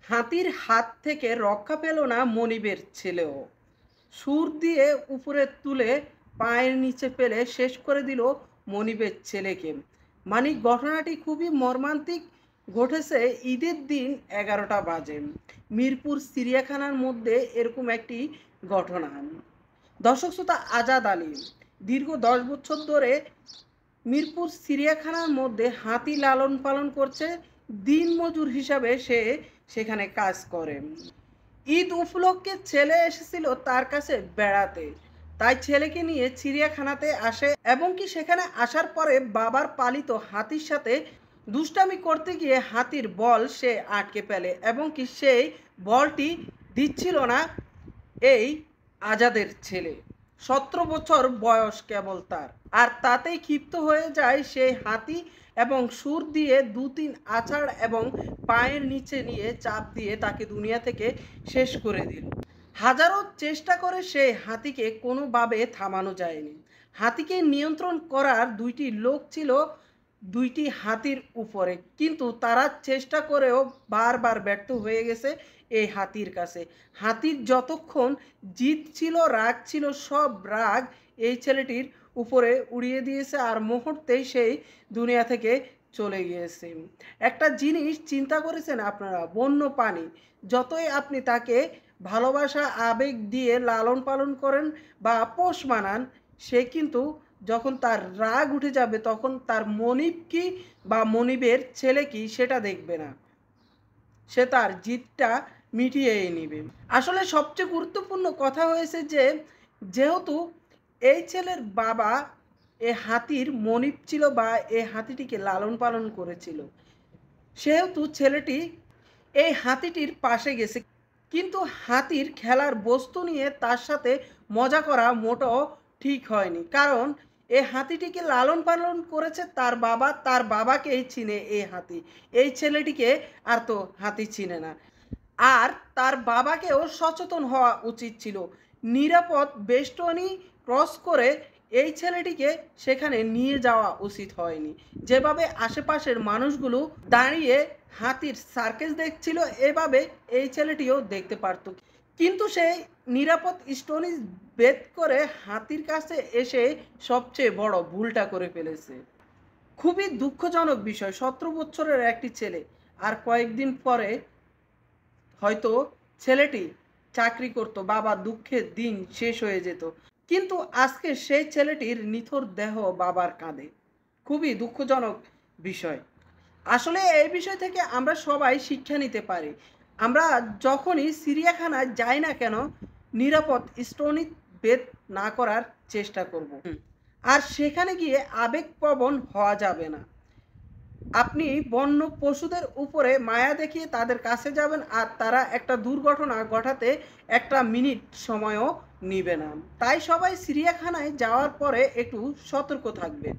হাতির হাত থেকে রক্ষা পেল না মনিবের ছেলেও। সুর দিয়ে উপরে তুলে পায়ের নিচে ফেলে শেষ করে দিল মনিবের ছেলেকে। মানে ঘটনাটি খুবই মর্মান্তিক, ঘটেছে ঈদের দিন 11টা বাজে মিরপুর চিড়িয়াখানার মধ্যে এরকম একটি ঘটনা। দর্শক শ্রোতা, আজাদ আলী দীর্ঘ 10 বছর ধরে মিরপুর চিড়িয়াখানার মধ্যে হাতি লালন পালন করছে। দিনমজুর হিসাবে সে সেখানে কাজ করে। ঈদ উপলক্ষে ছেলে এসেছিল তার কাছে বেড়াতে, তাই ছেলেকে নিয়ে চিড়িয়াখানাতে আসে এবং কি সেখানে আসার পরে বাবার পালিত হাতির সাথে দুষ্টামি করতে গিয়ে হাতির বল সে আটকে ফেলে এবং কি সেই বলটি দিচ্ছিল না এই আজাদের ছেলে। 17 বছর বয়স কেবল তার, আর তাতেই ক্ষিপ্ত হয়ে যায় সেই হাতি এবং সুর দিয়ে 2-3 আছাড় এবং পায়ের নিচে নিয়ে চাপ দিয়ে তাকে দুনিয়া থেকে শেষ করে দিল। হাজারো চেষ্টা করে সেই হাতিকে কোনোভাবে থামানো যায়নি। হাতিকে নিয়ন্ত্রণ করার 2টি লোক ছিল 2টি হাতির উপরে, কিন্তু তারা চেষ্টা করেও বারবার ব্যর্থ হয়ে গেছে এই হাতির কাছে। হাতির যতক্ষণ জিদ ছিল, রাগ ছিল, সব রাগ এই ছেলেটির উপরে উড়িয়ে দিয়েছে আর মুহূর্তেই সেই দুনিয়া থেকে চলে গিয়েছে। একটা জিনিস চিন্তা করেছেন আপনারা, বন্য প্রাণী যতই আপনি তাকে ভালোবাসা আবেগ দিয়ে লালন পালন করেন বা পোষ মানান, সে কিন্তু যখন তার রাগ উঠে যাবে তখন তার মনিব কি বা মনিবের ছেলে কি সেটা দেখবে না, সে তার জিদটা মিটিয়ে নেবে। আসলে সবচেয়ে গুরুত্বপূর্ণ কথা হয়েছে যে যেহেতু এই ছেলের বাবা এ হাতির মনিব ছিল বা এই হাতিটিকে লালন পালন করেছিল, সেহেতু ছেলেটি এই হাতিটির পাশে গেছে, কিন্তু হাতির খেলার বস্তু নিয়ে তার সাথে মজা করা মোটেও ঠিক হয়নি। কারণ এই হাতিটিকে লালন পালন করেছে তার বাবা, তার বাবাকেই চিনে এই হাতি, এই ছেলেটিকে আর তো হাতি চিনে না। আর তার বাবাকেও সচেতন হওয়া উচিত ছিল। নিরাপদ বেষ্টনী ক্রস করে এই ছেলেটিকে সেখানে নিয়ে যাওয়া উচিত হয়নি। যেভাবে আশেপাশের মানুষগুলো দাঁড়িয়ে হাতির সার্কেস দেখছিল, এভাবে এই ছেলেটিও দেখতে পারত, কিন্তু সেই নিরাপদ স্টোনেজ বেদ করে হাতির কাছে এসে সবচেয়ে বড় ভুলটা করে ফেলেছে। খুবই দুঃখজনক বিষয়, 17 বছরের একটি ছেলে, আর কয়েকদিন পরে হয়তো ছেলেটি চাকরি করত, বাবা দুঃখের দিন শেষ হয়ে যেত, কিন্তু আজকে সেই ছেলেটির নিথর দেহ বাবার কাঁধে। খুবই দুঃখজনক বিষয়। আসলে এই বিষয় থেকে আমরা সবাই শিক্ষা নিতে পারি। আমরা যখনই চিড়িয়াখানায় যাই না কেন, নিরাপদ স্টোনিত বেদ না করার চেষ্টা করব। আর সেখানে গিয়ে আবেগপ্রবণ হওয়া যাবে না। আপনি বন্য পশুদের উপরে মায়া দেখিয়ে তাদের কাছে যাবেন আর তারা একটা দুর্ঘটনা ঘটাতে 1 মিনিট সময়ও নিবে না। তাই সবাই চিড়িয়াখানায় যাওয়ার পরে একটু সতর্ক থাকবেন।